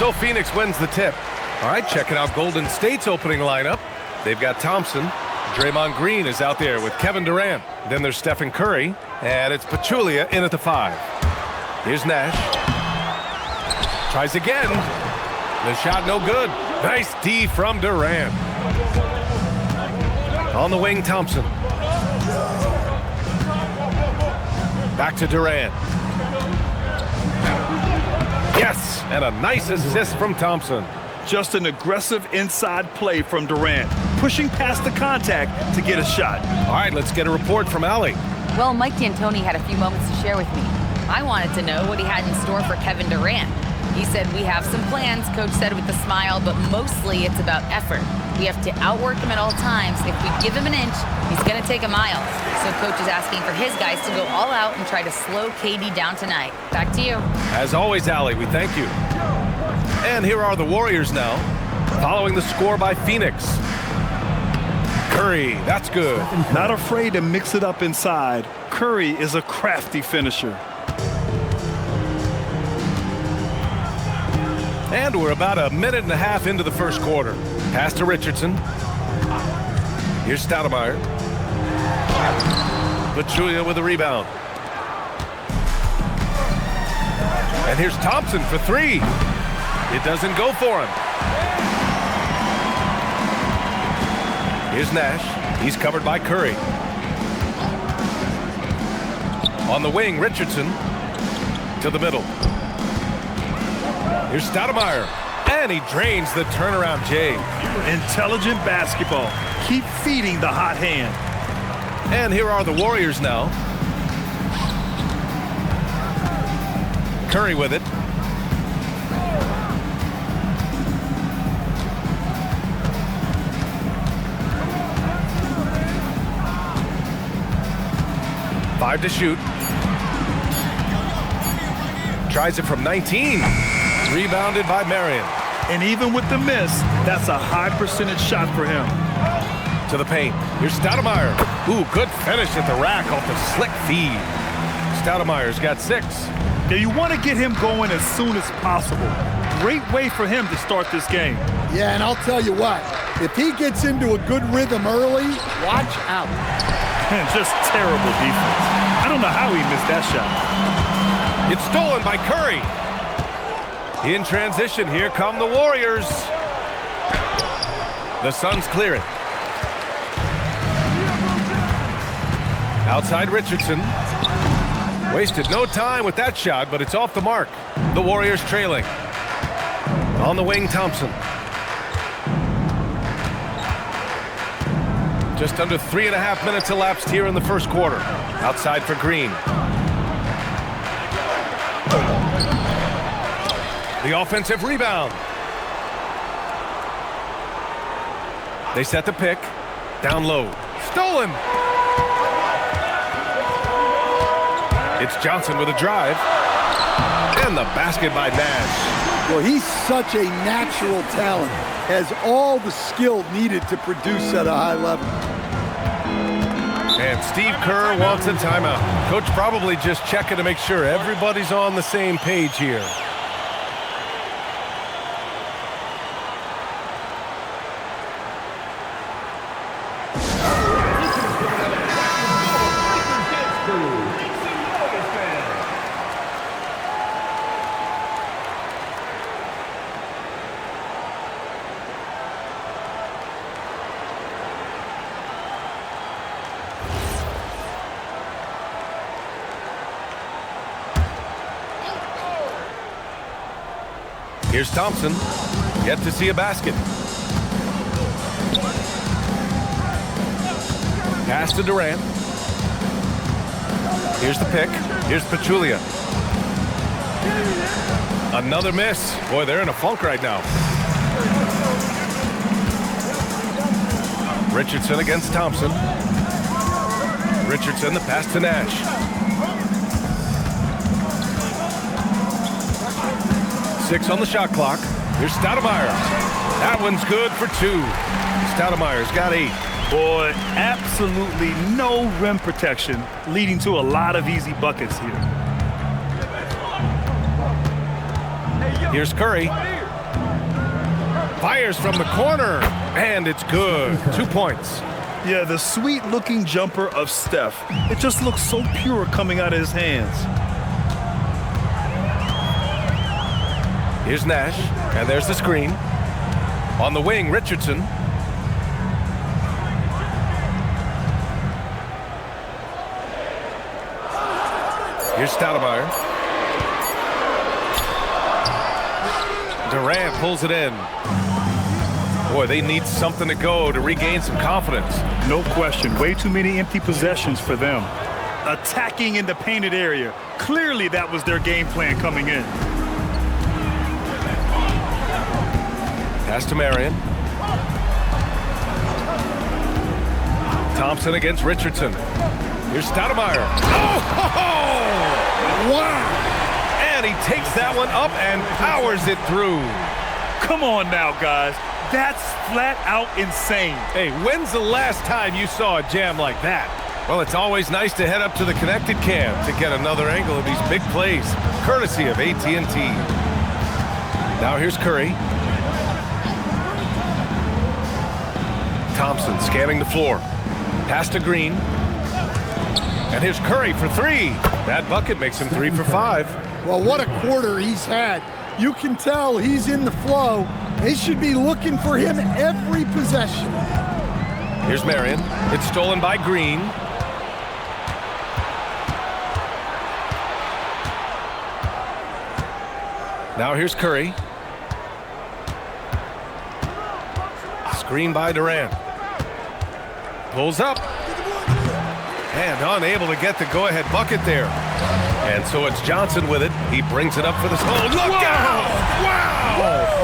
So Phoenix wins the tip. All right, checking out Golden State's opening lineup. They've got Thompson. Draymond Green is out there with Kevin Durant. Then there's Stephen Curry. And it's Pachulia in at the 5. Here's Nash. Tries again. The shot no good. Nice D from Durant. On the wing, Thompson. Back to Durant. Yes, and a nice assist from Thompson. Just an aggressive inside play from Durant, pushing past the contact to get a shot. All right, let's get a report from Allie. Well, Mike D'Antoni had a few moments to share with me. I wanted to know what he had in store for Kevin Durant. He said, we have some plans, Coach said with a smile, but mostly it's about effort. We have to outwork him at all times. If we give him an inch, he's going to take a mile. So Coach is asking for his guys to go all out and try to slow KD down tonight. Back to you. As always, Allie, we thank you. And here are the Warriors now, following the score by Phoenix. Curry, that's good. Not afraid to mix it up inside. Curry is a crafty finisher. And we're about a minute and a half into the first quarter. Pass to Richardson. Here's Stoudemire. Pachulia with a rebound. And here's Thompson for 3. It doesn't go for him. Here's Nash. He's covered by Curry. On the wing, Richardson to the middle. Here's Stoudemire. And he drains the turnaround J. Intelligent basketball. Keep feeding the hot hand. And here are the Warriors now. Curry with it. Five to shoot. Tries it from 19. Rebounded by Marion. And even with the miss, that's a high percentage shot for him. To the paint. Here's Stoudemire. Ooh, good finish at the rack off the slick feed. Stoudemire's got 6. Now you want to get him going as soon as possible. Great way for him to start this game. Yeah, and I'll tell you what, if he gets into a good rhythm early, watch out. And just terrible defense. I don't know how he missed that shot. It's stolen by Curry. In transition, here come the Warriors. The Suns clear it. Outside Richardson. Wasted no time with that shot, but it's off the mark. The Warriors trailing. On the wing, Thompson. Just under 3.5 minutes elapsed here in the first quarter. Outside for Green. The offensive rebound. They set the pick. Down low. Stolen. It's Johnson with a drive. And the basket by Nash. Well, he's such a natural talent. Has all the skill needed to produce at a high level. And Steve Kerr wants a timeout. Coach probably just checking to make sure everybody's on the same page here. Here's Thompson, yet to see a basket. Pass to Durant. Here's the pick. Here's Pachulia. Another miss. Boy, they're in a funk right now. Richardson against Thompson. Richardson, the pass to Nash. 6 on the shot clock. Here's Stoudemire. That one's good for 2. Stoudemire's got 8. Boy, absolutely no rim protection, leading to a lot of easy buckets here. Here's Curry. Fires from the corner, and it's good. 2 points. Yeah, the sweet-looking jumper of Steph. It just looks so pure coming out of his hands. Here's Nash, and there's the screen. On the wing, Richardson. Here's Stoudemire. Durant pulls it in. Boy, they need something to go to regain some confidence. No question. Way too many empty possessions for them. Attacking in the painted area. Clearly that was their game plan coming in. Pass to Marion. Thompson against Richardson. Here's Stoudemire. Oh! Wow! And he takes that one up and powers it through. Come on now, guys. That's flat out insane. Hey, when's the last time you saw a jam like that? Well, it's always nice to head up to the connected cam to get another angle of these big plays, courtesy of AT&T. Now here's Curry. Thompson scanning the floor. Pass to Green. And here's Curry for three. That bucket makes him 3 for 5. Well, what a quarter he's had. You can tell he's in the flow. They should be looking for him every possession. Here's Marion. It's stolen by Green. Now here's Curry. Screen by Durant. Pulls up. And unable to get the go-ahead bucket there. And so it's Johnson with it. He brings it up for the hole. Look out! Wow!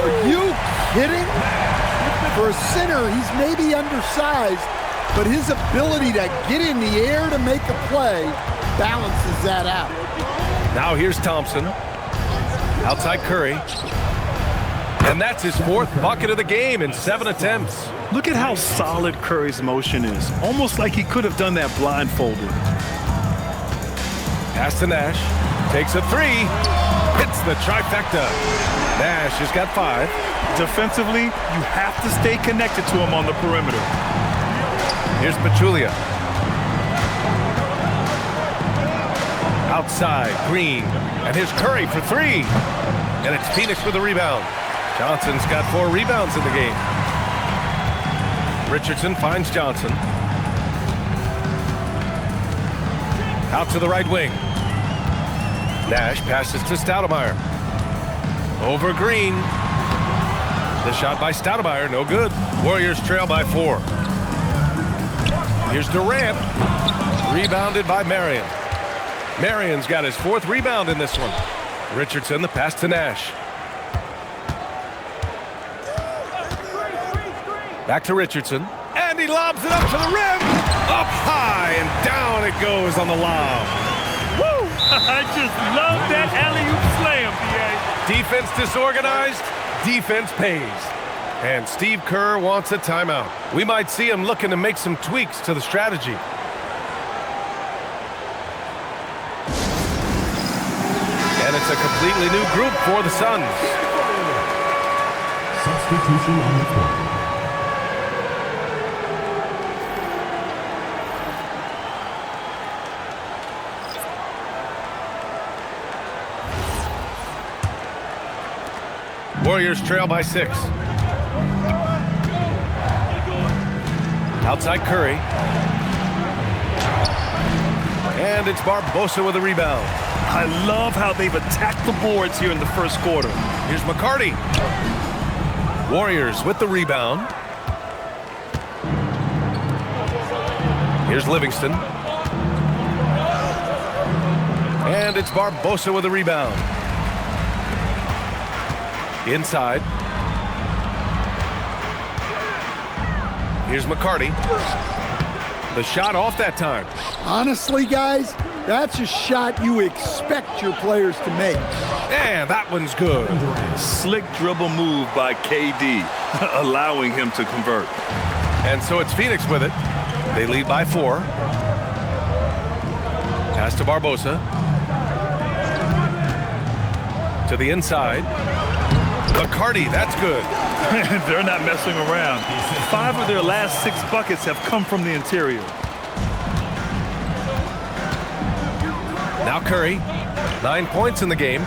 Are you kidding? For a center, he's maybe undersized, but his ability to get in the air to make a play balances that out. Now here's Thompson. Outside Curry. And that's his 4th bucket of the game in 7 attempts. Look at how solid Curry's motion is. Almost like he could have done that blindfolded. Pass to Nash. Takes a 3. Hits the trifecta. Nash has got 5. Defensively, you have to stay connected to him on the perimeter. Here's Pachulia. Outside, Green. And here's Curry for 3. And it's Phoenix with the rebound. Johnson's got 4 rebounds in the game. Richardson finds Johnson. Out to the right wing. Nash passes to Stoudemire. Over Green. The shot by Stoudemire, no good. Warriors trail by 4. Here's Durant. Rebounded by Marion. Marion's got his 4th rebound in this one. Richardson, the pass to Nash. Back to Richardson. And he lobs it up to the rim. Up high and down it goes on the lob. Woo! I just love that alley-oop slam, B.A. Defense disorganized, defense pays. And Steve Kerr wants a timeout. We might see him looking to make some tweaks to the strategy. And it's a completely new group for the Suns. Substitution on the court. Warriors trail by 6. Outside Curry. And it's Barbosa with a rebound. I love how they've attacked the boards here in the first quarter. Here's McCarty. Warriors with the rebound. Here's Livingston. And it's Barbosa with a rebound. Inside. Here's McCarty. The shot off that time. Honestly, guys, that's a shot you expect your players to make. And that one's good. Slick dribble move by KD, allowing him to convert. And so it's Phoenix with it. They lead by 4. Pass to Barbosa. To the inside. McCarty, that's good. They're not messing around. 5 of their last 6 buckets have come from the interior. Now Curry, 9 points in the game.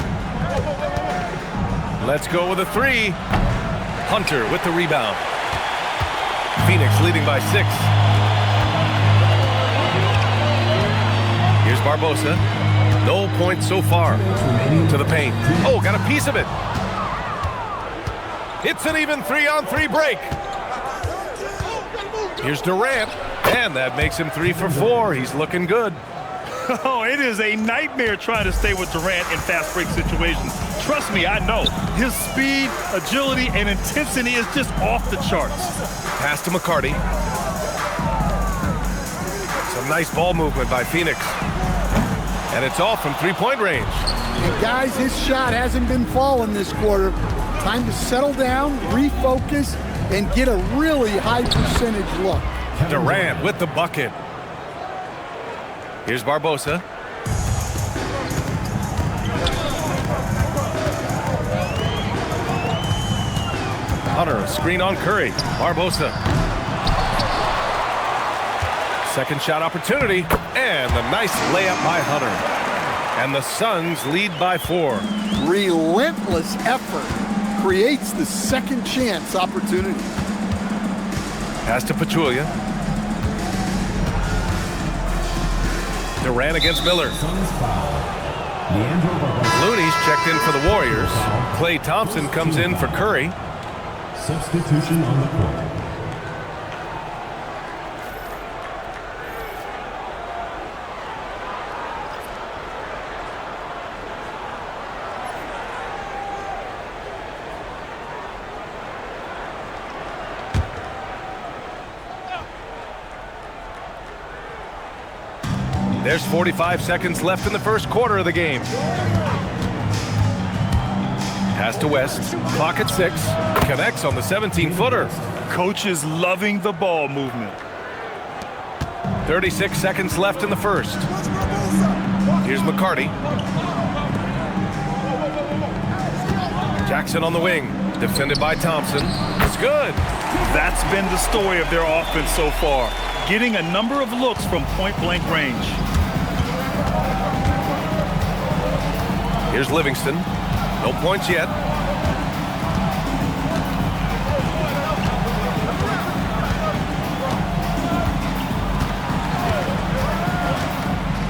Let's go with a 3. Hunter with the rebound. Phoenix leading by 6. Here's Barbosa. No points so far. To the paint. Oh, got a piece of it. It's an even 3-on-3 break. Here's Durant. And that makes him 3 for 4. He's looking good. Oh, it is a nightmare trying to stay with Durant in fast break situations. Trust me, I know. His speed, agility, and intensity is just off the charts. Pass to McCarty. Some nice ball movement by Phoenix. And it's off from 3-point range. And guys, his shot hasn't been falling this quarter. Time to settle down, refocus, and get a really high percentage look. Durant with the bucket. Here's Barbosa. Hunter, a screen on Curry. Barbosa. Second shot opportunity. And a nice layup by Hunter. And the Suns lead by 4. Relentless effort creates the second chance opportunity. Pass to Pachulia. Durant against Miller. Looney's checked in for the Warriors. Klay Thompson comes in for Curry. Substitution on the court. There's 45 seconds left in the first quarter of the game. Pass to West. Clock at 6. Connects on the 17-footer. Coach is loving the ball movement. 36 seconds left in the first. Here's McCarty. Jackson on the wing. Defended by Thompson. It's good. That's been the story of their offense so far. Getting a number of looks from point-blank range. Here's Livingston. No points yet.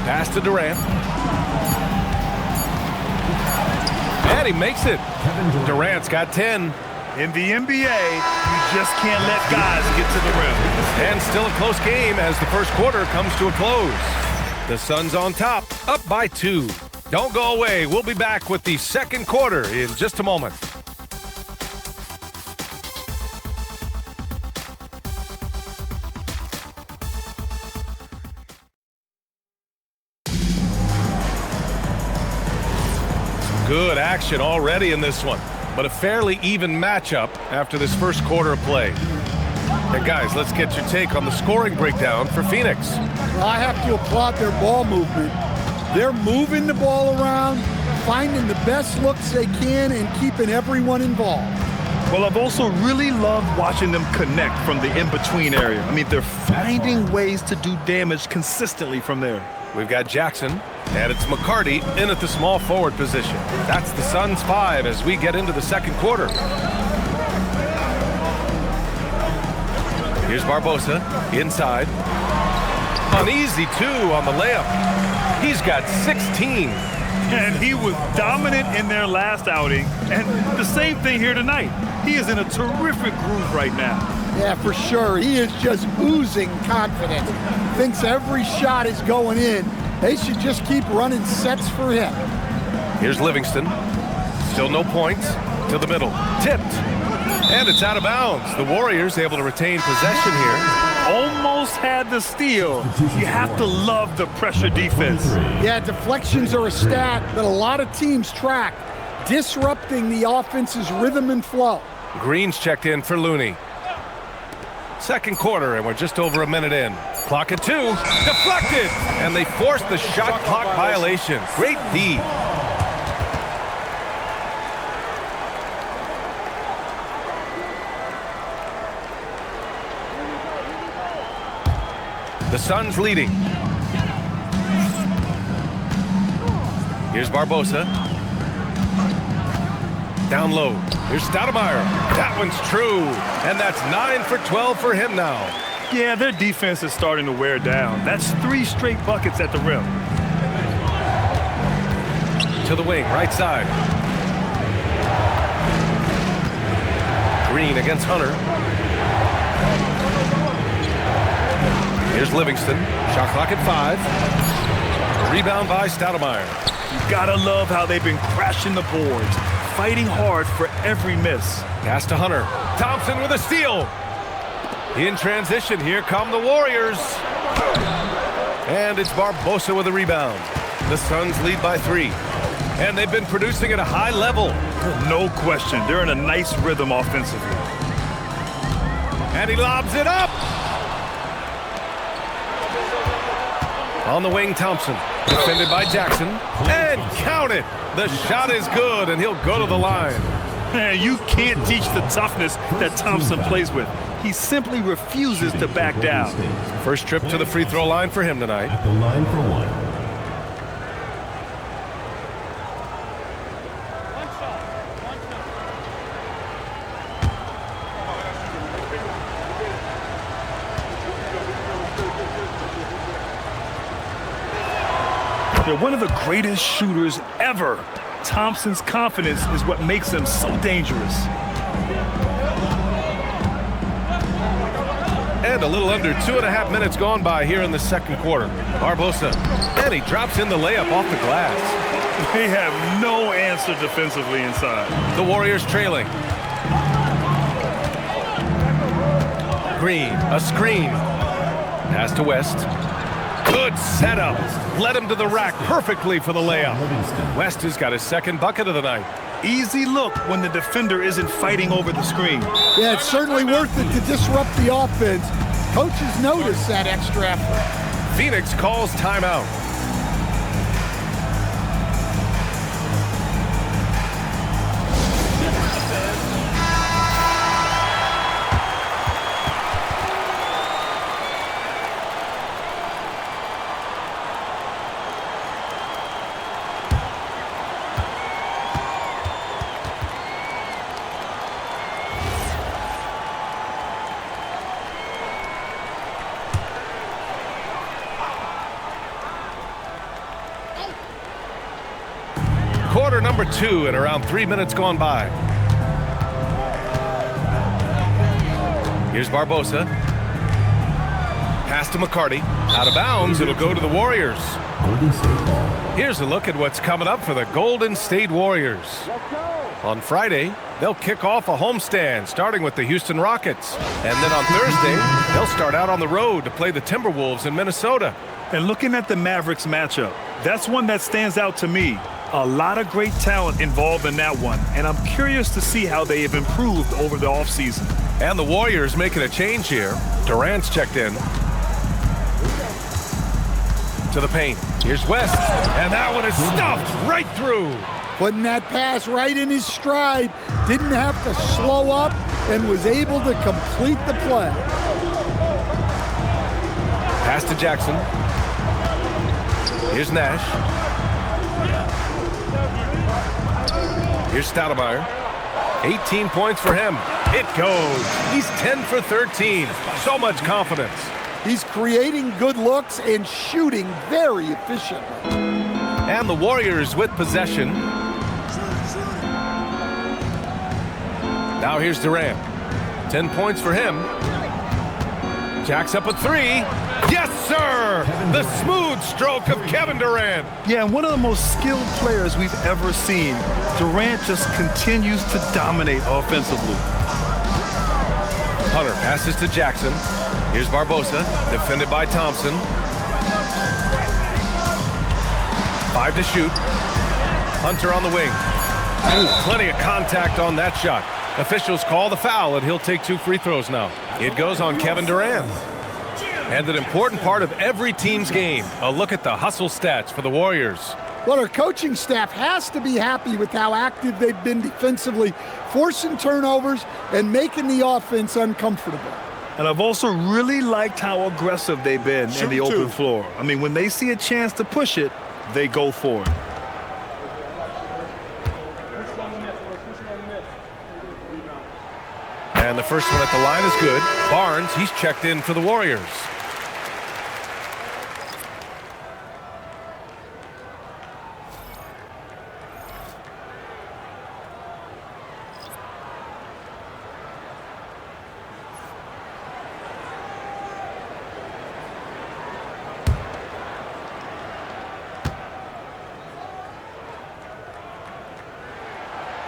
Pass to Durant. And he makes it. Durant's got 10. In the NBA, you just can't let guys get to the rim. And still a close game as the first quarter comes to a close. The Suns on top, up by 2. Don't go away. We'll be back with the second quarter in just a moment. Good action already in this one, but a fairly even matchup after this first quarter of play. And guys, let's get your take on the scoring breakdown for Phoenix. Well, I have to applaud their ball movement. They're moving the ball around, finding the best looks they can, and keeping everyone involved. Well, I've also really loved watching them connect from the in-between area. I mean, they're finding ways to do damage consistently from there. We've got Jackson, and it's McCarty in at the small forward position. That's the Suns 5 as we get into the second quarter. Here's Barbosa, inside. An easy 2 on the layup. He's got 16. And he was dominant in their last outing, and the same thing here tonight. He is in a terrific groove right now. Yeah, for sure. He is just oozing confidence. Thinks every shot is going in. They should just keep running sets for him. Here's Livingston. Still no points. To the middle. Tipped. And it's out of bounds. The Warriors able to retain possession here. Almost had the steal. You have to love the pressure defense. Yeah, deflections are a stat that a lot of teams track, disrupting the offense's rhythm and flow. Green's checked in for Looney. Second quarter, and we're just over a minute in. Clock at 2. Deflected! And they forced the shot clock violation. Great D. The Suns leading. Here's Barbosa. Down low. Here's Stoudemire. That one's true. And that's 9 for 12 for him now. Yeah, their defense is starting to wear down. That's 3 straight buckets at the rim. To the wing, right side. Green against Hunter. Here's Livingston. Shot clock at 5. Rebound by Stoudemire. You gotta love how they've been crashing the boards, fighting hard for every miss. Pass to Hunter. Thompson with a steal. In transition, here come the Warriors. And it's Barbosa with a rebound. The Suns lead by 3. And they've been producing at a high level. No question, they're in a nice rhythm offensively. And he lobs it up. On the wing, Thompson. Defended by Jackson. And count it. The shot is good, and he'll go to the line. Man, you can't teach the toughness that Thompson plays with. He simply refuses to back down. First trip to the free throw line for him tonight. At the line for 1. They're one of the greatest shooters ever. Thompson's confidence is what makes him so dangerous. And a little under 2.5 minutes gone by here in the second quarter. Barbosa. And he drops in the layup off the glass. They have no answer defensively inside. The Warriors trailing. Green, a screen. Pass to West. Good setup. Led him to the rack perfectly for the layup. West has got his second bucket of the night. Easy look when the defender isn't fighting over the screen. Yeah, it's certainly worth it to disrupt the offense. Coaches notice that extra effort. Phoenix calls timeout. Quarter number 2 and around 3 minutes gone by. Here's Barbosa. Pass to McCarty. Out of bounds, it'll go to the Warriors. Golden State ball. Here's a look at what's coming up for the Golden State Warriors. On Friday, they'll kick off a homestand, starting with the Houston Rockets. And then on Thursday, they'll start out on the road to play the Timberwolves in Minnesota. And looking at the Mavericks matchup, that's one that stands out to me. A lot of great talent involved in that one, and I'm curious to see how they have improved over the offseason. And the Warriors making a change here. Durant's checked in. To the paint. Here's West. And that one is stuffed right through. Putting that pass right in his stride. Didn't have to slow up and was able to complete the play. Pass to Jackson. Here's Nash. Here's Stoudemire. 18 points for him. It goes. He's 10 for 13. So much confidence. He's creating good looks and shooting very efficiently. And the Warriors with possession. Now here's Durant. 10 points for him. Jacks up a 3. Yes, sir! The smooth stroke of Kevin Durant. Yeah, and one of the most skilled players we've ever seen. Durant just continues to dominate offensively. Hunter passes to Jackson. Here's Barbosa, defended by Thompson. 5 to shoot. Hunter on the wing. Ooh, plenty of contact on that shot. Officials call the foul, and he'll take 2 free throws now. It goes on Kevin Durant. And an important part of every team's game, a look at the hustle stats for the Warriors. Well, our coaching staff has to be happy with how active they've been defensively, forcing turnovers and making the offense uncomfortable. And I've also really liked how aggressive they've been in the open floor. I mean, when they see a chance to push it, they go for it. And the first one at the line is good. Barnes, he's checked in for the Warriors.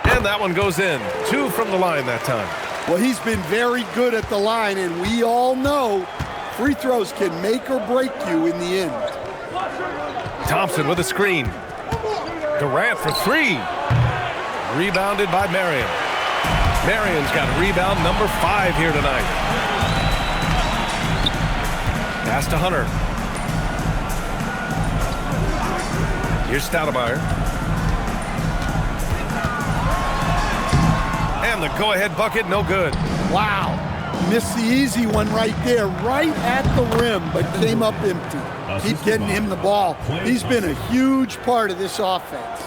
And that one goes in. 2 from the line that time. Well, he's been very good at the line, and we all know free throws can make or break you in the end. Thompson with a screen. Durant for 3. Rebounded by Marion. Marion's got rebound number 5 here tonight. Pass to Hunter. Here's Stoudemire. And the go-ahead bucket, no good. Wow. Missed the easy one right there, right at the rim, but came up empty. Keep getting him the ball. He's been a huge part of this offense.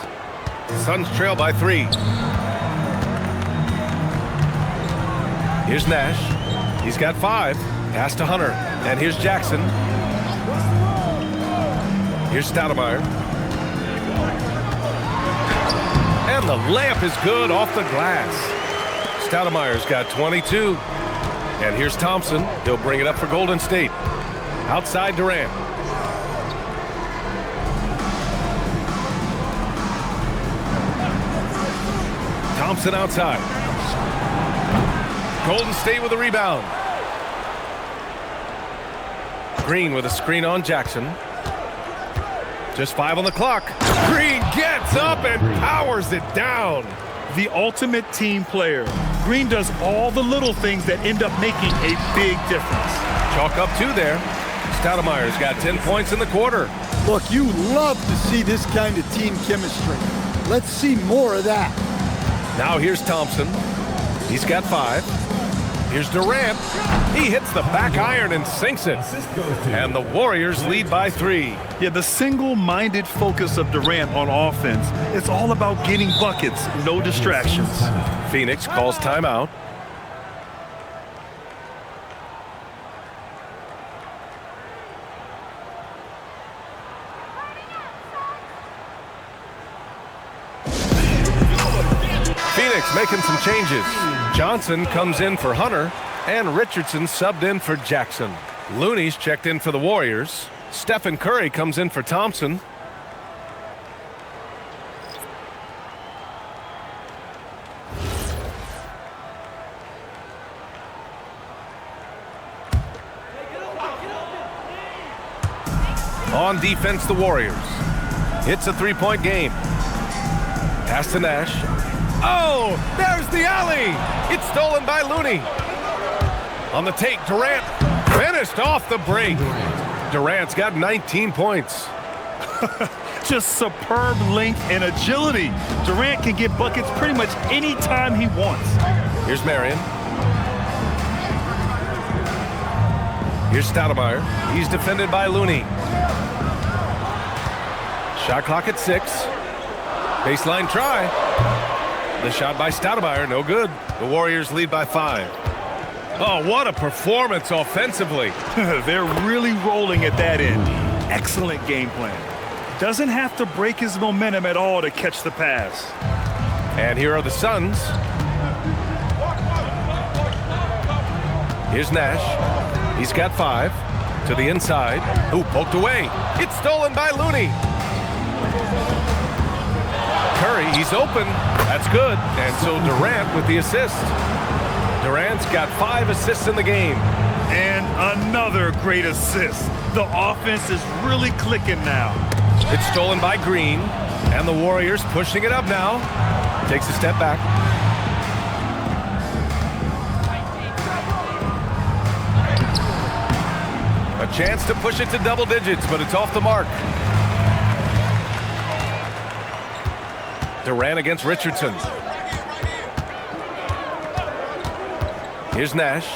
Suns trail by 3. Here's Nash. He's got 5. Pass to Hunter. And here's Jackson. Here's Stoudemire. And the layup is good off the glass. Stoudemire's got 22. And here's Thompson. He'll bring it up for Golden State. Outside Durant. Thompson outside. Golden State with a rebound. Green with a screen on Jackson. Just 5 on the clock. Green gets up and powers it down. The ultimate team player. Green does all the little things that end up making a big difference. Chalk up 2 there. Stoudemire's got 10 points in the quarter. Look, you love to see this kind of team chemistry. Let's see more of that. Now here's Thompson. He's got 5. Here's Durant. He hits the back iron and sinks it. And the Warriors lead by 3. Yeah, the single-minded focus of Durant on offense, it's all about getting buckets, no distractions. Phoenix calls timeout. Phoenix making some changes. Johnson comes in for Hunter, and Richardson subbed in for Jackson. Looney's checked in for the Warriors. Stephen Curry comes in for Thompson. On defense, the Warriors. It's a 3-point game. Pass to Nash. Oh, there's the alley. It's stolen by Looney. On the take, Durant finished off the break. Durant's got 19 points. Just superb length and agility. Durant can get buckets pretty much any time he wants. Here's Marion. Here's Stoudemire. He's defended by Looney. Shot clock at 6. Baseline try. The shot by Stoudemire, no good. The Warriors lead by 5. Oh, what a performance offensively. They're really rolling at that end. Excellent game plan. Doesn't have to break his momentum at all to catch the pass. And here are the Suns. Here's Nash. He's got 5. To the inside. Ooh, poked away. It's stolen by Looney. Curry, he's open. That's good. And so Durant with the assist. Durant's got 5 assists in the game. And another great assist. The offense is really clicking now. It's stolen by Green. And the Warriors pushing it up now. Takes a step back. A chance to push it to double digits, but it's off the mark. Durant against Richardson. Here's Nash.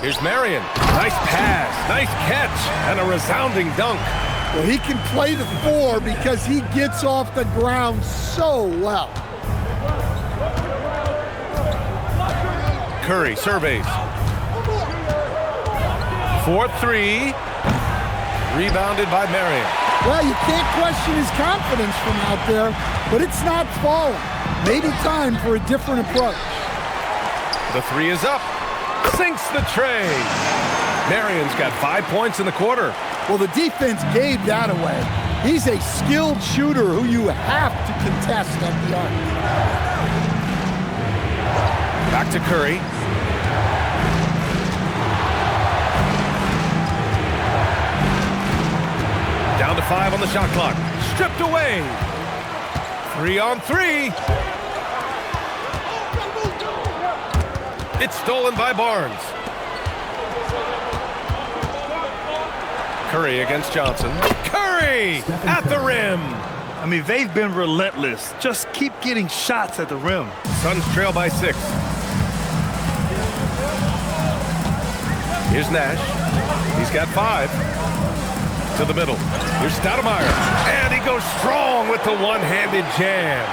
Here's Marion. Nice pass, nice catch, and a resounding dunk. Well, he can play the 4 because he gets off the ground so well. Curry surveys. 4-3. Rebounded by Marion. Well, you can't question his confidence from out there, but it's not falling. Maybe time for a different approach. The 3 is up. Sinks the tray. Marion's got 5 points in the quarter. Well, the defense gave that away. He's a skilled shooter who you have to contest at the arc. Back to Curry. Down to 5 on the shot clock. Stripped away. 3-on-3. It's stolen by Barnes. Curry against Johnson. Curry at the rim. I mean, they've been relentless. Just keep getting shots at the rim. Suns trail by 6. Here's Nash. He's got 5. To the middle. Here's Stoudemire. And he goes strong with the one-handed jam.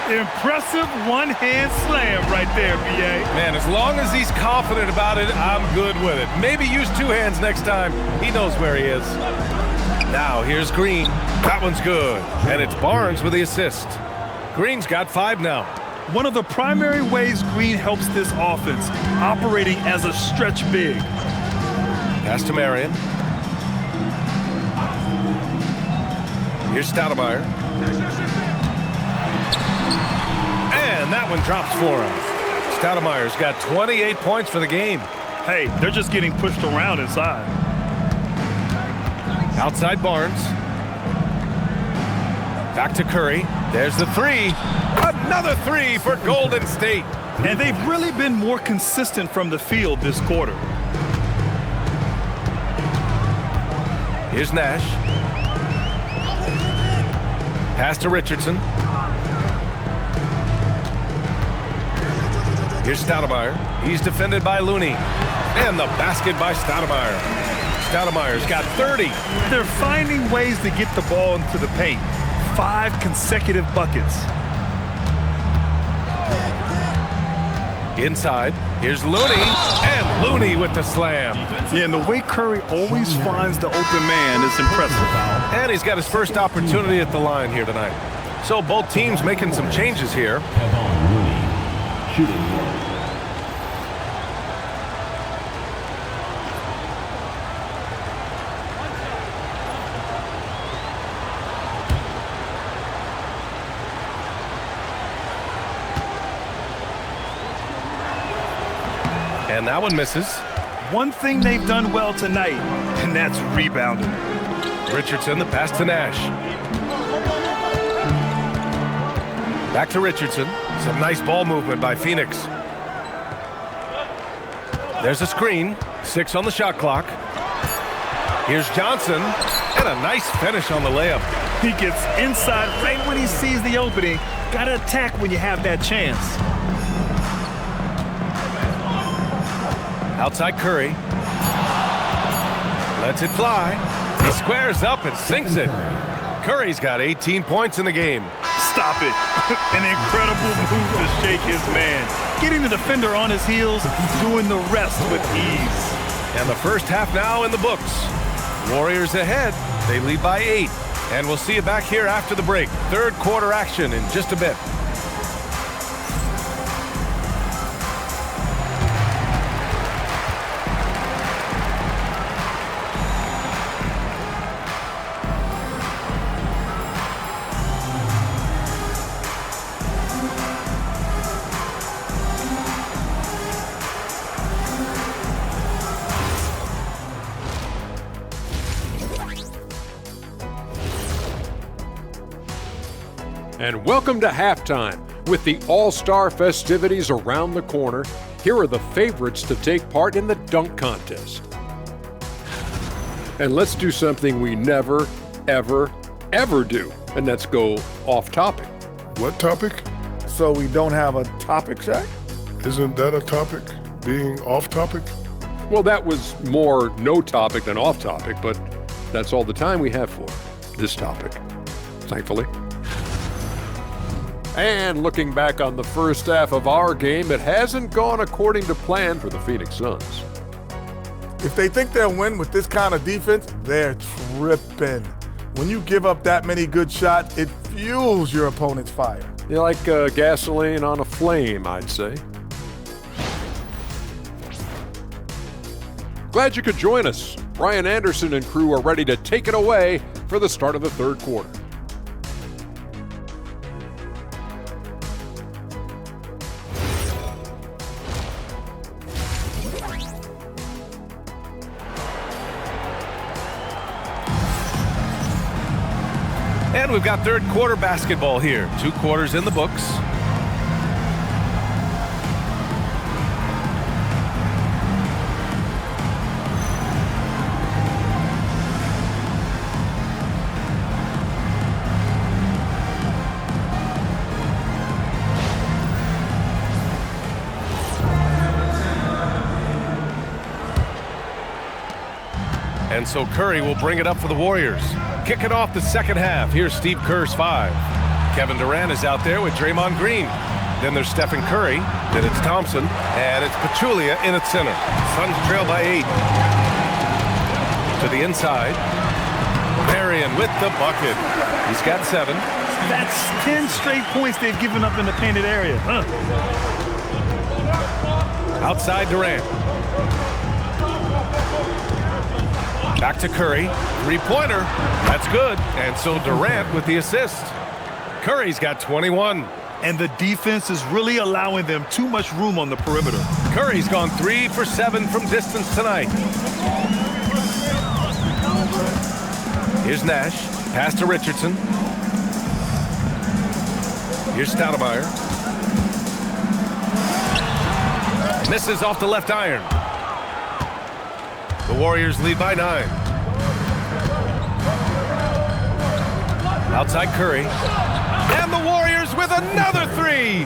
Impressive one-hand slam right there, B.A. Man, as long as he's confident about it, I'm good with it. Maybe use 2 hands next time. He knows where he is. Now, here's Green. That one's good. And it's Barnes with the assist. Green's got 5 now. One of the primary ways Green helps this offense, operating as a stretch big. Pass to Marion. Here's Stoudemire. And that one drops for him. Stoudemire's got 28 points for the game. Hey, they're just getting pushed around inside. Outside Barnes. Back to Curry. There's the 3. Another 3 for Golden State. And they've really been more consistent from the field this quarter. Here's Nash. Pass to Richardson. Here's Stoudemire. He's defended by Looney. And the basket by Stoudemire. Stoudemire's got 30. They're finding ways to get the ball into the paint. 5 consecutive buckets. Inside, here's Looney. And Looney with the slam. Yeah, and the way Curry always finds the open man is impressive. And he's got his first opportunity at the line here tonight. So both teams making some changes here. Kevon Looney, shooting guard. And that one misses. One thing they've done well tonight, and that's rebounding. Richardson, the pass to Nash. Back to Richardson. Some nice ball movement by Phoenix. There's a screen. 6 on the shot clock. Here's Johnson. And a nice finish on the layup. He gets inside right when he sees the opening. Got to attack when you have that chance. Outside Curry. Lets it fly. He squares up and sinks it. Curry's got 18 points in the game. Stop it. An incredible move to shake his man. Getting the defender on his heels, doing the rest with ease. And the first half now in the books. Warriors ahead. They lead by 8. And we'll see you back here after the break. Third quarter action in just a bit. And welcome to halftime. With the All-Star festivities around the corner, here are the favorites to take part in the dunk contest. And let's do something we never, ever, ever do, and that's go off topic. What topic? So we don't have a topic, Shaq? Isn't that a topic? Being off topic? Well, that was more no topic than off topic, but that's all the time we have for this topic, thankfully. And looking back on the first half of our game, it hasn't gone according to plan for the Phoenix Suns. If they think they'll win with this kind of defense, they're tripping. When you give up that many good shots, it fuels your opponent's fire. You're like gasoline on a flame, I'd say. Glad you could join us. Brian Anderson and crew are ready to take it away for the start of the third quarter. And we've got third quarter basketball here. 2 quarters in the books. And so Curry will bring it up for the Warriors. Kicking off the second half. Here's Steve Kerr's 5. Kevin Durant is out there with Draymond Green. Then there's Stephen Curry. Then it's Thompson. And it's Pachulia in at center. Suns trail by 8. To the inside. Marion with the bucket. He's got 7. That's 10 straight points they've given up in the painted area. Outside Durant. Back to Curry. 3-pointer. That's good. And so Durant with the assist. Curry's got 21. And the defense is really allowing them too much room on the perimeter. Curry's gone 3 for 7 from distance tonight. Here's Nash. Pass to Richardson. Here's Stoudemire. Misses off the left iron. The Warriors lead by 9. Outside Curry. And the Warriors with another 3.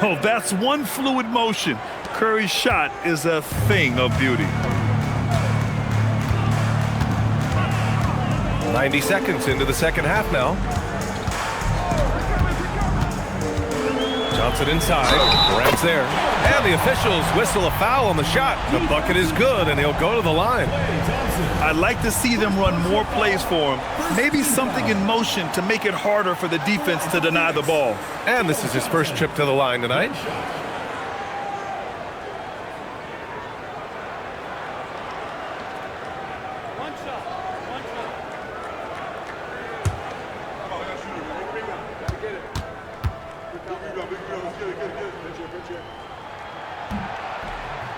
Oh, that's one fluid motion. Curry's shot is a thing of beauty. 90 seconds into the second half now. Johnson inside. Durant's there. And the officials whistle a foul on the shot. The bucket is good, and he'll go to the line. I'd like to see them run more plays for him. Maybe something in motion to make it harder for the defense to deny the ball. And this is his first trip to the line tonight.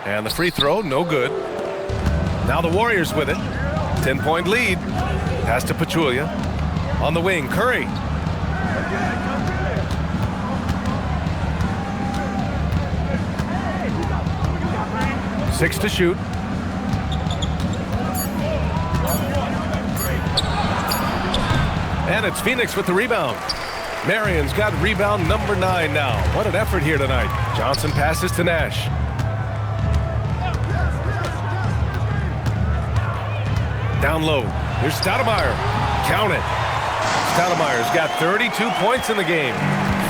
And the free throw, no good. Now the Warriors with it. 10-point lead. Pass to Pachulia. On the wing, Curry. Six to shoot. And it's Phoenix with the rebound. Marion's got rebound number 9 now. What an effort here tonight. Johnson passes to Nash. Down low. Here's Stoudemire. Count it. Stoudemire's got 32 points in the game.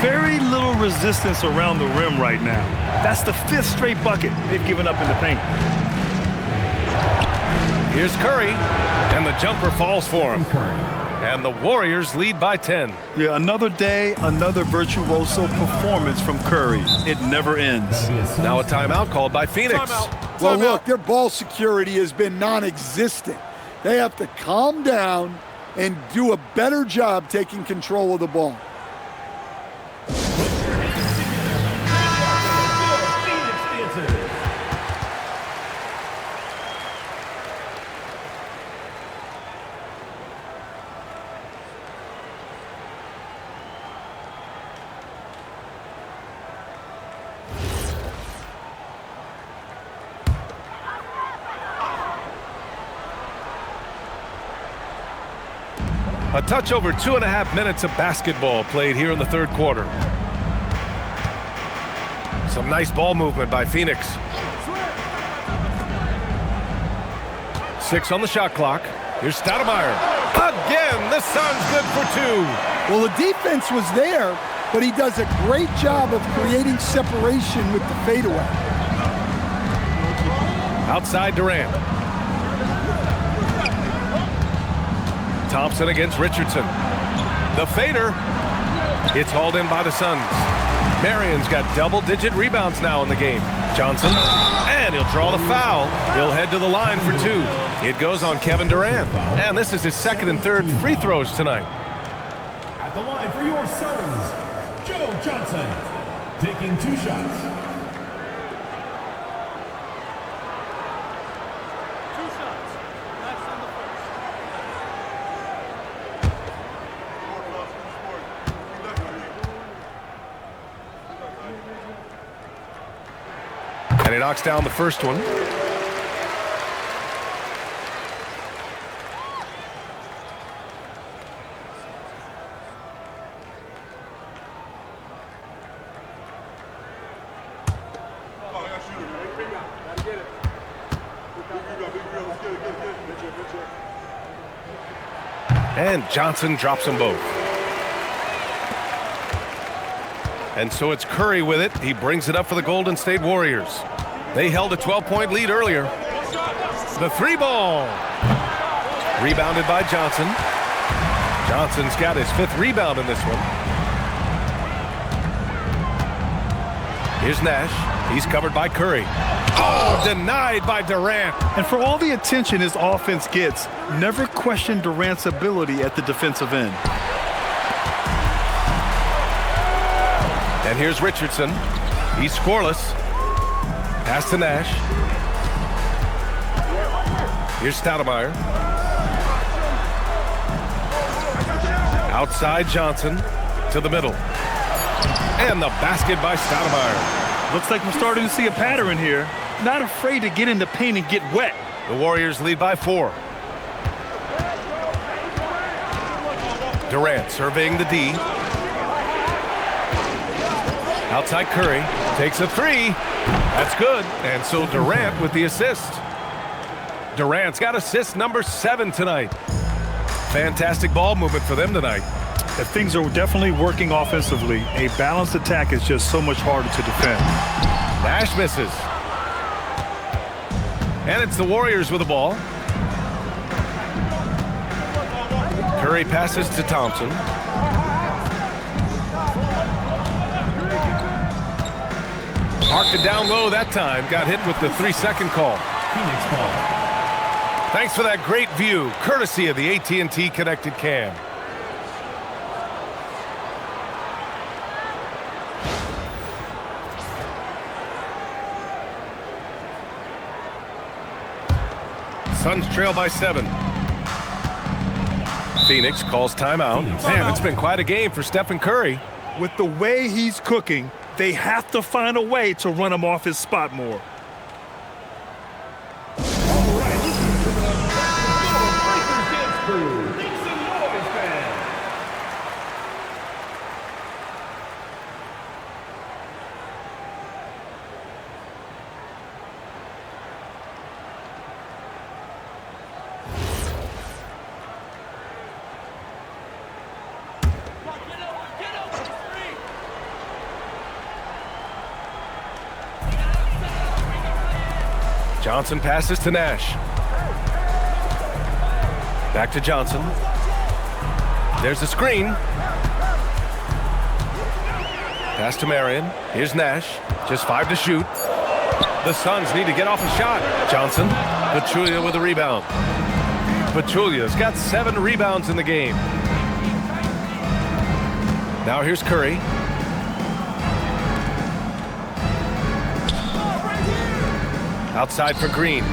Very little resistance around the rim right now. That's the 5th straight bucket they've given up in the paint. Here's Curry. And the jumper falls for him. And the Warriors lead by 10. Yeah, another day, another virtuoso performance from Curry. It never ends. Now a timeout called by Phoenix. Well, look, their ball security has been non-existent. They have to calm down and do a better job taking control of the ball. A touch over 2.5 minutes of basketball played here in the third quarter. Some nice ball movement by Phoenix. 6 on the shot clock. Here's Stoudemire. Again, the Suns good for 2. Well, the defense was there, but he does a great job of creating separation with the fadeaway. Outside Durant. Thompson against Richardson. The fader. It's hauled in by the Suns. Marion's got double-digit rebounds now in the game. Johnson, and he'll draw the foul. He'll head to the line for 2. It goes on Kevin Durant. And this is his second and third free throws tonight. At the line for your Suns, Joe Johnson, taking 2 shots. And he knocks down the first one. And Johnson drops them both. And so it's Curry with it. He brings it up for the Golden State Warriors. They held a 12-point lead earlier. The 3-ball. Rebounded by Johnson. Johnson's got his 5th rebound in this one. Here's Nash. He's covered by Curry. Oh, denied by Durant. And for all the attention his offense gets, never question Durant's ability at the defensive end. And here's Richardson. He's scoreless. Pass to Nash. Here's Stoudemire. Outside Johnson to the middle. And the basket by Stoudemire. Looks like we're starting to see a pattern here. Not afraid to get in the paint and get wet. The Warriors lead by 4. Durant surveying the D. Outside Curry. Takes a 3. That's good. And so Durant with the assist. Durant's got assist number 7 tonight. Fantastic ball movement for them tonight. If things are definitely working offensively, a balanced attack is just so much harder to defend. Nash misses. And it's the Warriors with the ball. Curry passes to Thompson. Marked it down low that time. Got hit with the 3-second call. Phoenix ball. Thanks for that great view, courtesy of the AT&T Connected Cam. Suns trail by 7. Phoenix calls timeout. Man, it's been quite a game for Stephen Curry. With the way he's cooking, they have to find a way to run him off his spot more. Johnson passes to Nash. Back to Johnson. There's the screen. Pass to Marion. Here's Nash. Just 5 to shoot. The Suns need to get off a shot. Johnson. Pachulia with a rebound. Pachulia's got 7 rebounds in the game. Now here's Curry. Outside for Green.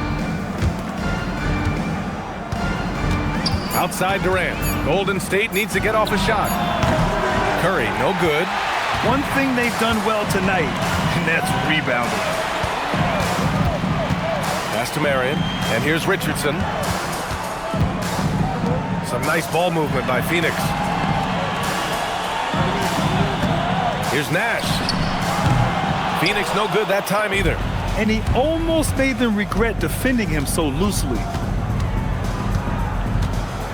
Outside Durant. Golden State needs to get off a shot. Curry, no good. One thing they've done well tonight, and that's rebounding. Pass to Marion. And here's Richardson. Some nice ball movement by Phoenix. Here's Nash. Phoenix no good that time either. And he almost made them regret defending him so loosely.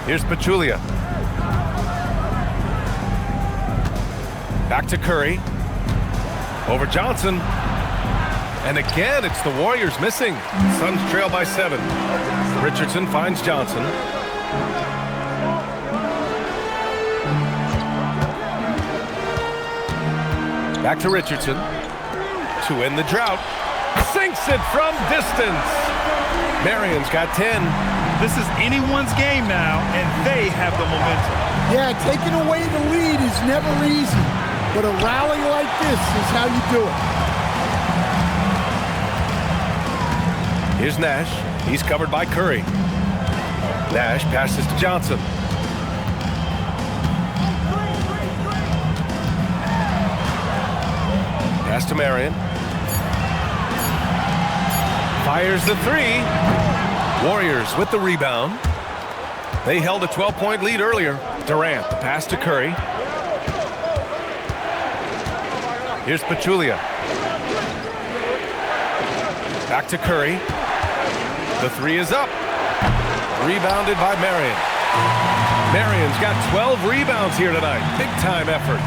Here's Pachulia. Back to Curry. Over Johnson. And again, it's the Warriors missing. Suns trail by 7. Richardson finds Johnson. Back to Richardson. To end the drought. Sinks it from distance. Marion's got 10. This is anyone's game now, and they have the momentum. Yeah, taking away the lead is never easy, but a rally like this is how you do it. Here's Nash. He's covered by Curry. Nash passes to Johnson. Pass to Marion. Fires the 3. Warriors with the rebound. They held a 12-point lead earlier. Durant, the pass to Curry. Here's Pachulia. Back to Curry. The 3 is up. Rebounded by Marion. Marion's got 12 rebounds here tonight. Big-time effort.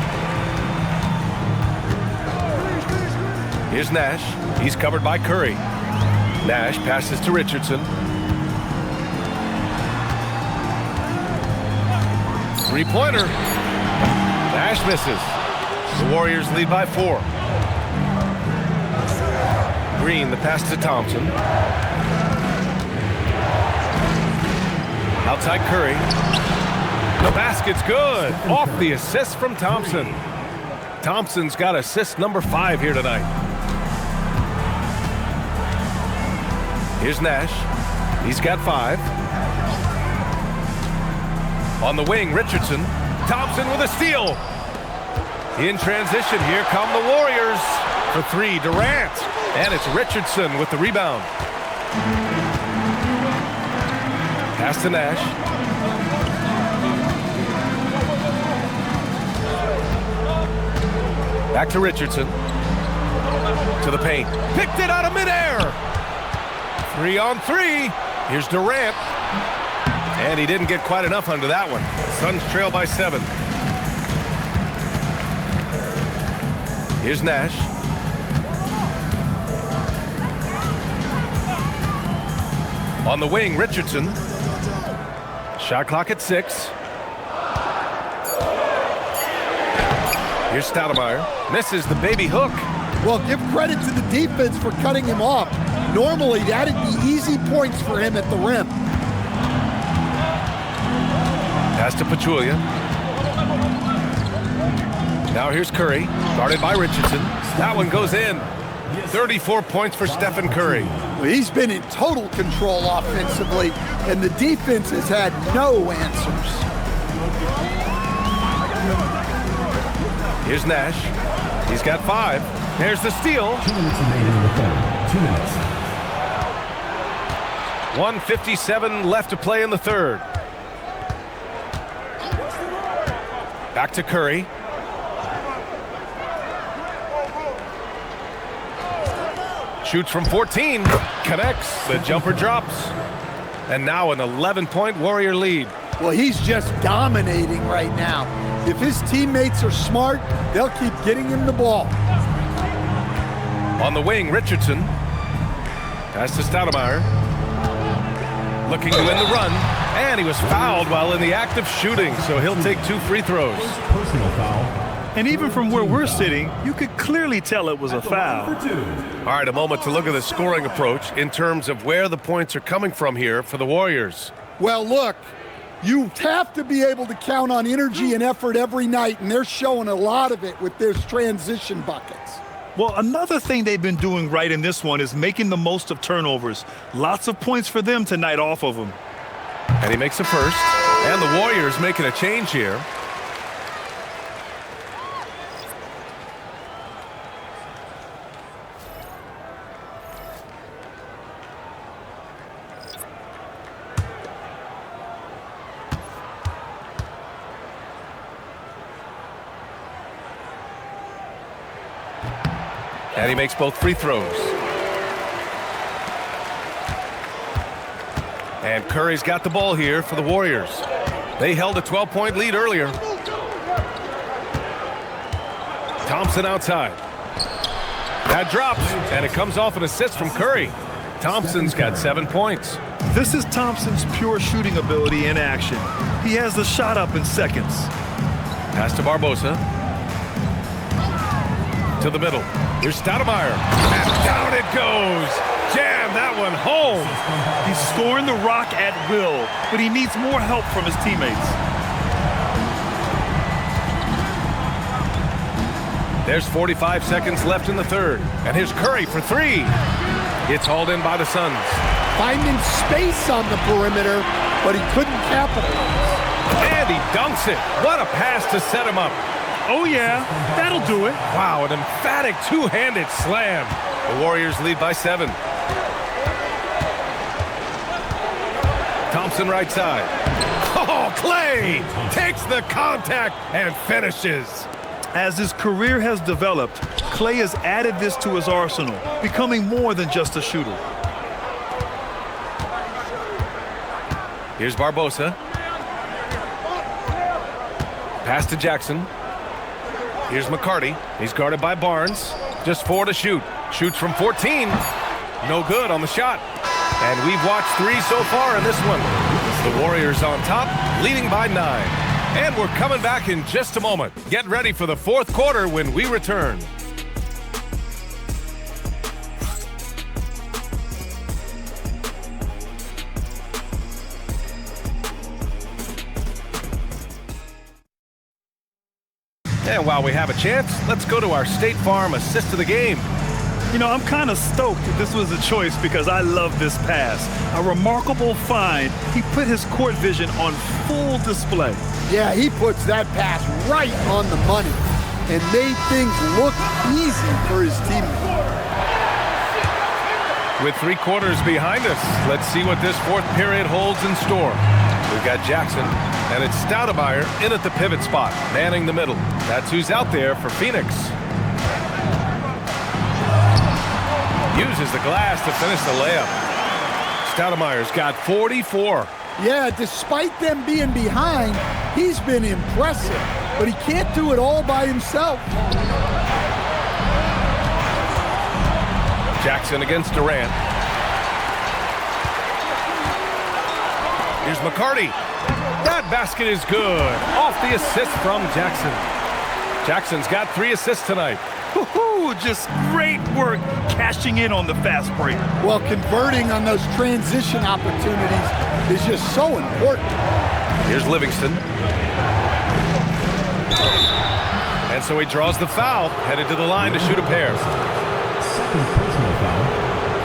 Here's Nash. He's covered by Curry. Nash passes to Richardson. Three-pointer. Nash misses. The Warriors lead by 4. Green, the pass to Thompson. Outside Curry. The basket's good. Off the assist from Thompson. Thompson's got assist number 5 here tonight. Here's Nash. He's got 5. On the wing, Richardson. Thompson with a steal. In transition, here come the Warriors. For 3, Durant. And it's Richardson with the rebound. Pass to Nash. Back to Richardson. To the paint. Picked it out of midair. 3 on 3. Here's Durant. And he didn't get quite enough under that one. Suns trail by 7. Here's Nash. On the wing, Richardson. Shot clock at 6. Here's Stoudemire. Misses the baby hook. Well, give credit to the defense for cutting him off. Normally, that'd be easy points for him at the rim. Pass to Pachulia. Now here's Curry, guarded by Richardson. That one goes in. 34 points for Stephen Curry. Well, he's been in total control offensively, and the defense has had no answers. Here's Nash. He's got 5. There's the steal. 2 minutes remaining in the third. 2 minutes. 1:57 left to play in the third. Back to Curry. Shoots from 14. Connects. The jumper drops. And now an 11-point Warrior lead. Well, he's just dominating right now. If his teammates are smart, they'll keep getting him the ball. On the wing, Richardson. Pass to Stoudemire. Looking to win the run. And he was fouled while in the act of shooting, so he'll take 2 free throws. Personal foul. And even from where we're sitting, you could clearly tell it was a foul. All right, a moment to look at the scoring approach in terms of where the points are coming from here for the Warriors. Well, look, you have to be able to count on energy and effort every night, and they're showing a lot of it with their transition buckets. Well, another thing they've been doing right in this one is making the most of turnovers. Lots of points for them tonight off of them. And he makes a first. And the Warriors making a change here. And he makes both free throws. And Curry's got the ball here for the Warriors. They held a 12-point lead earlier. Thompson outside. That drops, and it comes off an assist from Curry. Thompson's got 7 points. This is Thompson's pure shooting ability in action. He has the shot up in seconds. Pass to Barbosa. To the middle. Here's Stoudemire. And down it goes. Jam that one home. He's scoring the rock at will, but he needs more help from his teammates. There's 45 seconds left in the third. And here's Curry for three. It's hauled in by the Suns. Finding space on the perimeter, but he couldn't capitalize. And he dunks it. What a pass to set him up. Oh, yeah, that'll do it. Wow, an emphatic two-handed slam. The Warriors lead by 7. Thompson right side. Oh, Clay takes the contact and finishes. As his career has developed, Clay has added this to his arsenal, becoming more than just a shooter. Here's Barbosa. Pass to Jackson. Here's McCarty. He's guarded by Barnes. Just 4 to shoot. Shoots from 14. No good on the shot. And we've watched 3 so far in this one. The Warriors on top, leading by 9. And we're coming back in just a moment. Get ready for the fourth quarter when we return. And while we have a chance, let's go to our State Farm assist of the game. You know, I'm kind of stoked that this was a choice because I love this pass. A remarkable find. He put his court vision on full display. Yeah, he puts that pass right on the money and made things look easy for his teammates. With 3 quarters behind us, let's see what this fourth period holds in store. We've got Jackson, and it's Stoudemire in at the pivot spot, manning the middle. That's who's out there for Phoenix. Uses the glass to finish the layup. Stoudemire's got 44. Yeah, despite them being behind, he's been impressive, but he can't do it all by himself. Jackson against Durant. Here's McCarty. That basket is good. Off the assist from Jackson. Jackson's got 3 assists tonight. Woohoo! Just great work cashing in on the fast break. Well, converting on those transition opportunities is just so important. Here's Livingston. And so he draws the foul, headed to the line to shoot a pair. Second personal foul,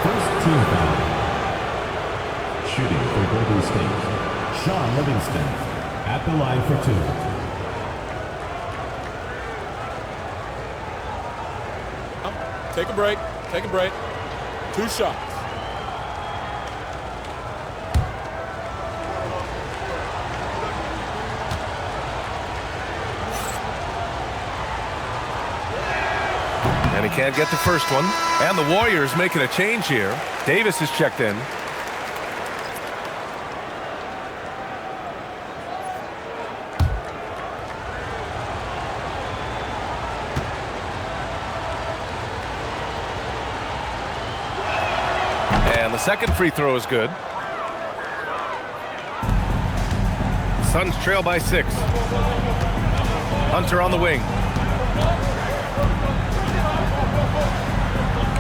first team foul. Shooting for Golden State, Sean Livingston at the line for 2. Take a break. Take a break. 2 shots. And he can't get the first one. And the Warriors making a change here. Davis is checked in. And the second free throw is good. Suns trail by 6. Hunter on the wing.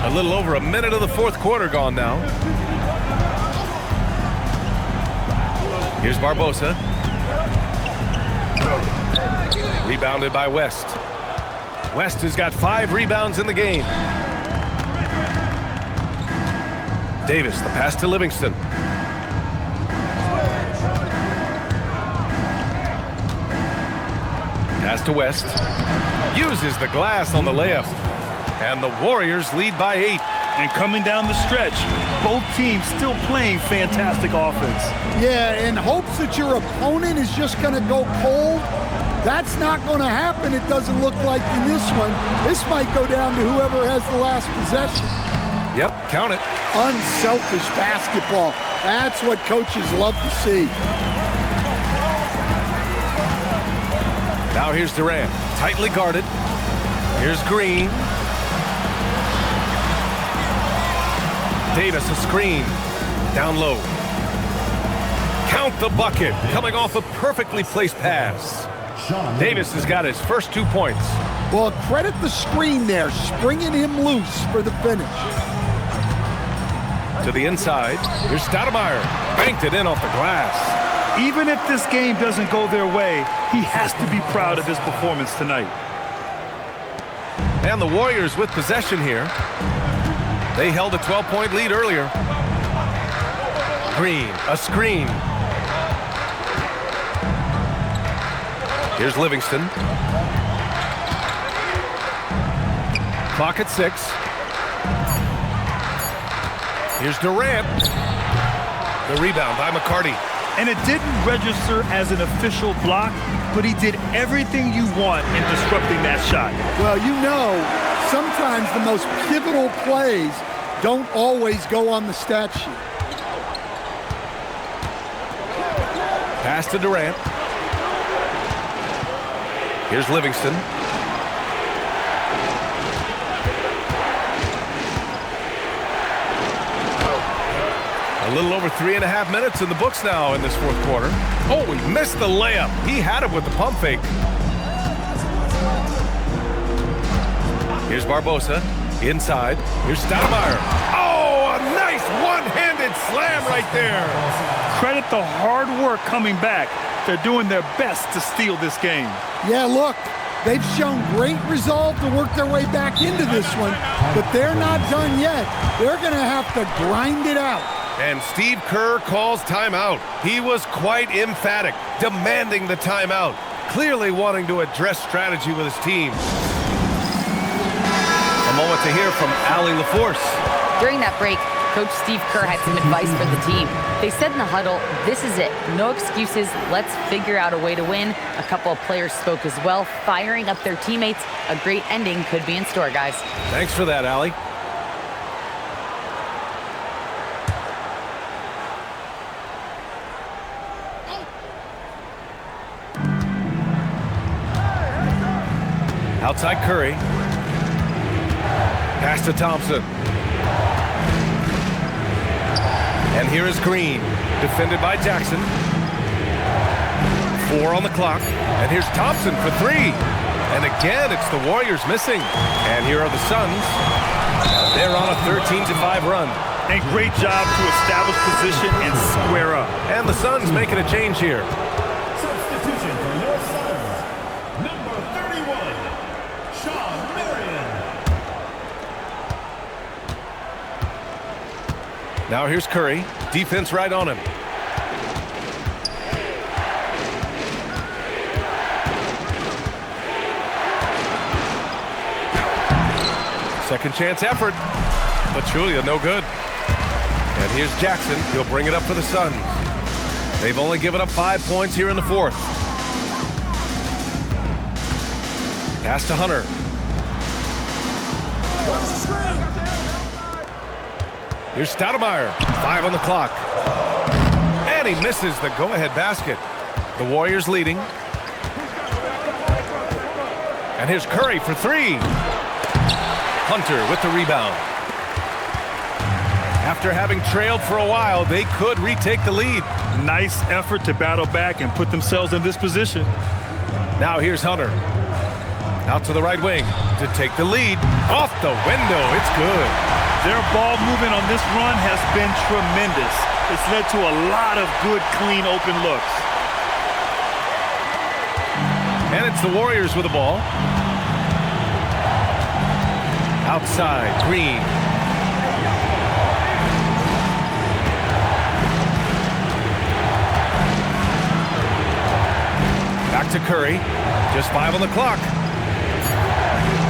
A little over a minute of the fourth quarter gone now. Here's Barbosa. Rebounded by West. West has got 5 rebounds in the game. Davis, the pass to Livingston. Pass to West. Uses the glass on the layup. And the Warriors lead by 8. And coming down the stretch, both teams still playing fantastic offense. Yeah, in hopes that your opponent is just going to go cold. That's not going to happen, it doesn't look like in this one. This might go down to whoever has the last possession. Yep, count it. Unselfish basketball. That's what coaches love to see. Now here's Durant, tightly guarded. Here's Green. Davis, a screen. Down low. Count the bucket. Coming off a perfectly placed pass. Davis has got his first 2 points. Well, credit the screen there, springing him loose for the finish. To the inside. Here's Stoudemire. Banked it in off the glass. Even if this game doesn't go their way, he has to be proud of his performance tonight. And the Warriors with possession here. They held a 12-point lead earlier. Green, a screen. Here's Livingston. Clock at 6. Here's Durant. The rebound by McCarty. And it didn't register as an official block, but he did everything you want in disrupting that shot. Well, you know, sometimes the most pivotal plays don't always go on the stat sheet. Pass to Durant. Here's Livingston. A little over 3.5 minutes in the books now in this fourth quarter. Oh, he missed the layup. He had it with the pump fake. Here's Barbosa. Inside. Here's Stoudemire. Oh, a nice one-handed slam right there. Credit the hard work coming back. They're doing their best to steal this game. Yeah, look, they've shown great resolve to work their way back into this one, but they're not done yet. They're going to have to grind it out. And Steve Kerr calls timeout. He was quite emphatic, demanding the timeout, clearly wanting to address strategy with his team. A moment to hear from Allie LaForce. During that break, Coach Steve Kerr had some advice for the team. They said in the huddle, this is it. No excuses. Let's figure out a way to win. A couple of players spoke as well, firing up their teammates. A great ending could be in store, guys. Thanks for that, Allie. Outside Curry. Pass to Thompson. And here is Green, defended by Jackson. 4 on the clock. And here's Thompson for 3. And again, it's the Warriors missing. And here are the Suns. They're on a 13-5 run. And great job to establish position and square up. And the Suns making a change here. Substitution for your Suns. Number 31, Sean Marion. Now here's Curry. Defense right on him. Second chance effort. Pachulia, no good. And here's Jackson. He'll bring it up for the Suns. They've only given up 5 points here in the fourth. Pass to Hunter. Here's Stoudemire. 5 on the clock. And he misses the go-ahead basket. The Warriors leading. And here's Curry for 3. Hunter with the rebound. After having trailed for a while, they could retake the lead. Nice effort to battle back and put themselves in this position. Now here's Hunter. Out to the right wing to take the lead. Off the window. It's good. Their ball movement on this run has been tremendous. It's led to a lot of good, clean, open looks. And it's the Warriors with the ball. Outside, Green. Back to Curry. Just 5 on the clock.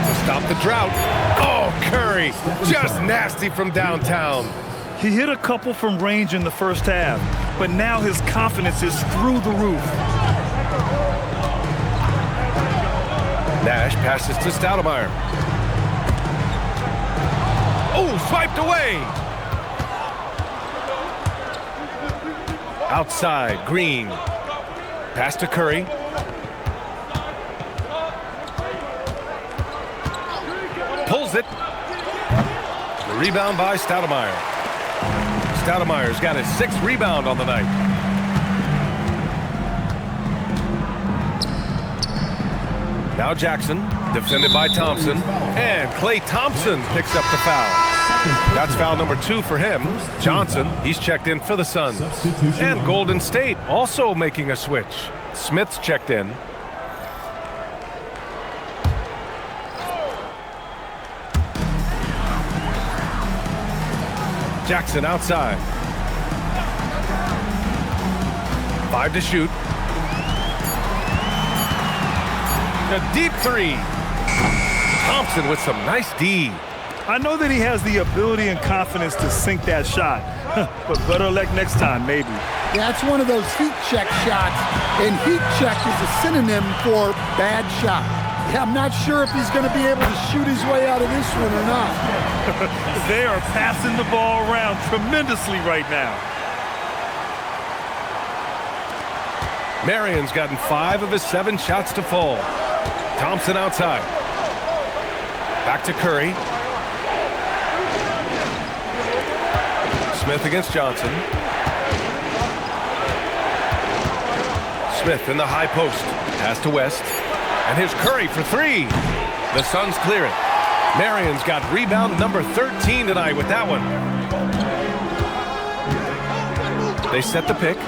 To stop the drought. Oh, Curry. Just nasty from downtown. He hit a couple from range in the first half, but now his confidence is through the roof. Nash passes to Stoudemire. Oh, swiped away. Outside, Green. Pass to Curry. it. The rebound by Stoudemire. Stoudemire's got his 6th rebound on the night. Now Jackson, defended by Thompson. And Klay Thompson picks up the foul. That's foul number 2 for him. Johnson, he's checked in for the Suns. And Golden State also making a switch. Smith's checked in. Jackson outside. 5 to shoot. A deep 3. Thompson with some nice D. I know that he has the ability and confidence to sink that shot, but better luck next time, maybe. Yeah, it's one of those heat check shots, and heat check is a synonym for bad shot. Yeah, I'm not sure if he's going to be able to shoot his way out of this one or not. They are passing the ball around tremendously right now. Marion's gotten 5 of his 7 shots to fall. Thompson outside. Back to Curry. Smith against Johnson. Smith in the high post. Pass to West. And here's Curry for 3. The Suns clear it. Marion's got rebound number 13 tonight with that one. They set the pick.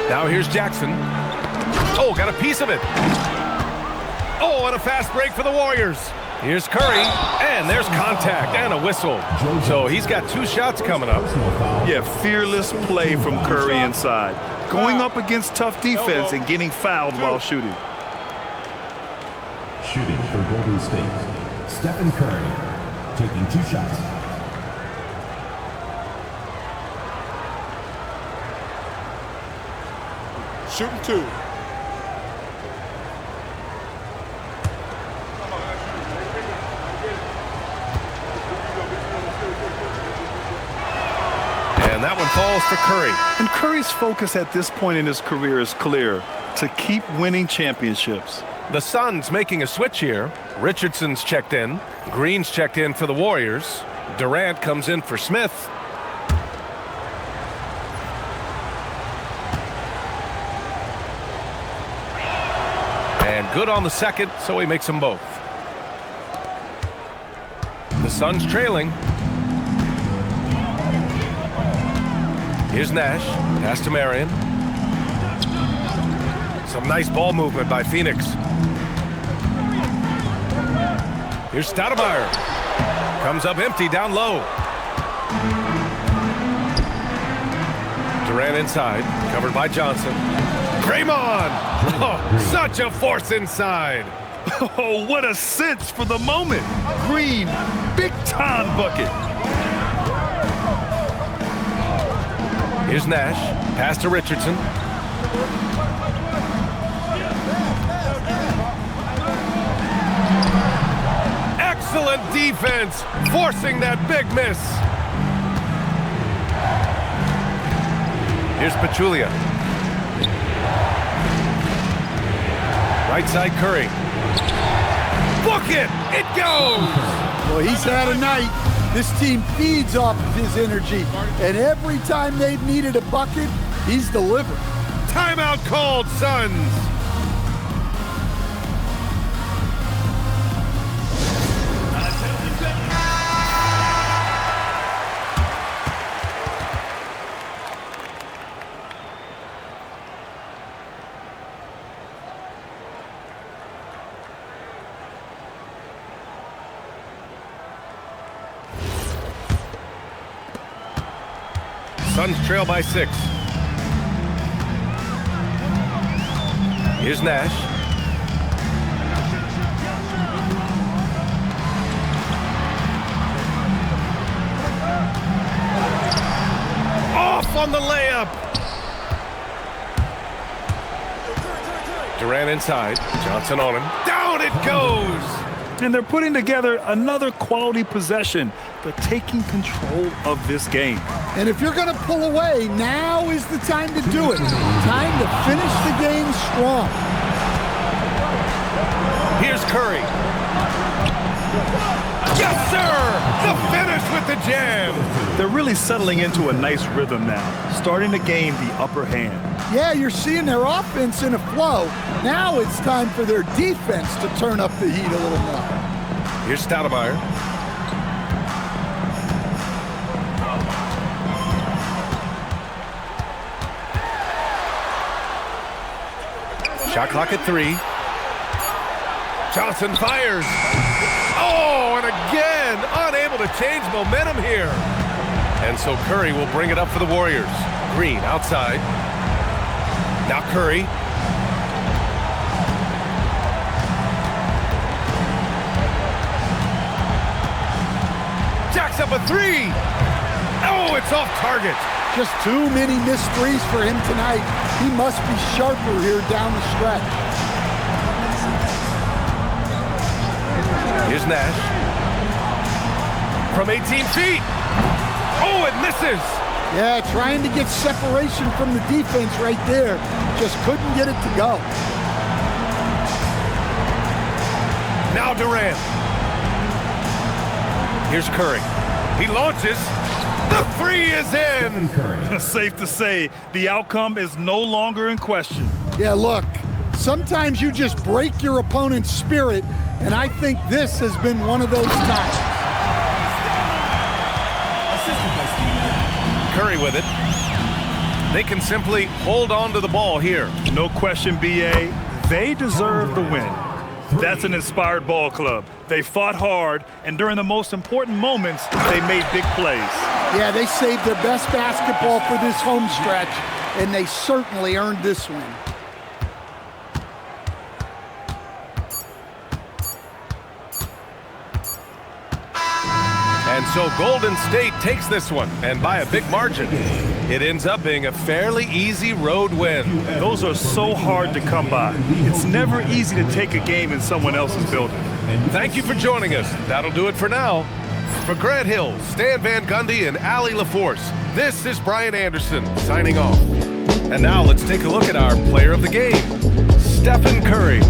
Now here's Jackson. Oh, got a piece of it. Oh, and a fast break for the Warriors. Here's Curry, and there's contact and a whistle. So he's got 2 shots coming up. Yeah, fearless play from Curry inside. Going up against tough defense and getting fouled while shooting. Shooting for Golden State, Stephen Curry, taking 2 shots. Shooting 2. And that one falls for Curry. And Curry's focus at this point in his career is clear: to keep winning championships. The Suns making a switch here. Richardson's checked in. Green's checked in for the Warriors. Durant comes in for Smith. And good on the second, so he makes them both. The Suns trailing. Here's Nash. Pass to Marion. Some nice ball movement by Phoenix. Here's Stoudemire. Comes up empty down low. Durant inside. Covered by Johnson. Draymond! Oh, such a force inside. Oh, what a sense for the moment. Green, big time bucket. Here's Nash. Pass to Richardson. Excellent defense, forcing that big miss. Here's Pachulia. Right side Curry. Book it! It goes! Well, he's had a night. This team feeds off of his energy, and every time they've needed a bucket, he's delivered. Timeout called, Suns. Suns trail by 6. Here's Nash. Off on the layup. Durant inside. Johnson on him. Down it goes. And they're putting together another quality possession. They're taking control of this game. And if you're going to pull away, now is the time to do it. Time to finish the game strong. Here's Curry. Yes, sir! The finish with the jam! They're really settling into a nice rhythm now, starting to gain the upper hand. Yeah, you're seeing their offense in a flow. Now it's time for their defense to turn up the heat a little more. Here's Stoudemire. Shot clock at 3. Johnson fires. Oh, and again, unable to change momentum here. And so Curry will bring it up for the Warriors. Green outside. Now Curry. Jacks up a 3. Oh, it's off target. Just too many missed threes for him tonight. He must be sharper here down the stretch. Here's Nash. From 18 feet. Oh, it misses. Yeah, trying to get separation from the defense right there. Just couldn't get it to go. Now Durant. Here's Curry. He launches. The 3 is in. Safe to say, the outcome is no longer in question. Yeah, look, sometimes you just break your opponent's spirit, and I think this has been one of those times. Curry with it. They can simply hold on to the ball here. No question, B.A., they deserve the win. That's an inspired ball club. They fought hard, and during the most important moments, they made big plays. Yeah, they saved their best basketball for this home stretch, and they certainly earned this win. And so Golden State takes this one, and by a big margin. It ends up being a fairly easy road win. Those are so hard to come by. It's never easy to take a game in someone else's building. Thank you for joining us. That'll do it for now. For Grant Hill, Stan Van Gundy, and Allie LaForce, this is Brian Anderson signing off. And now let's take a look at our player of the game, Stephen Curry.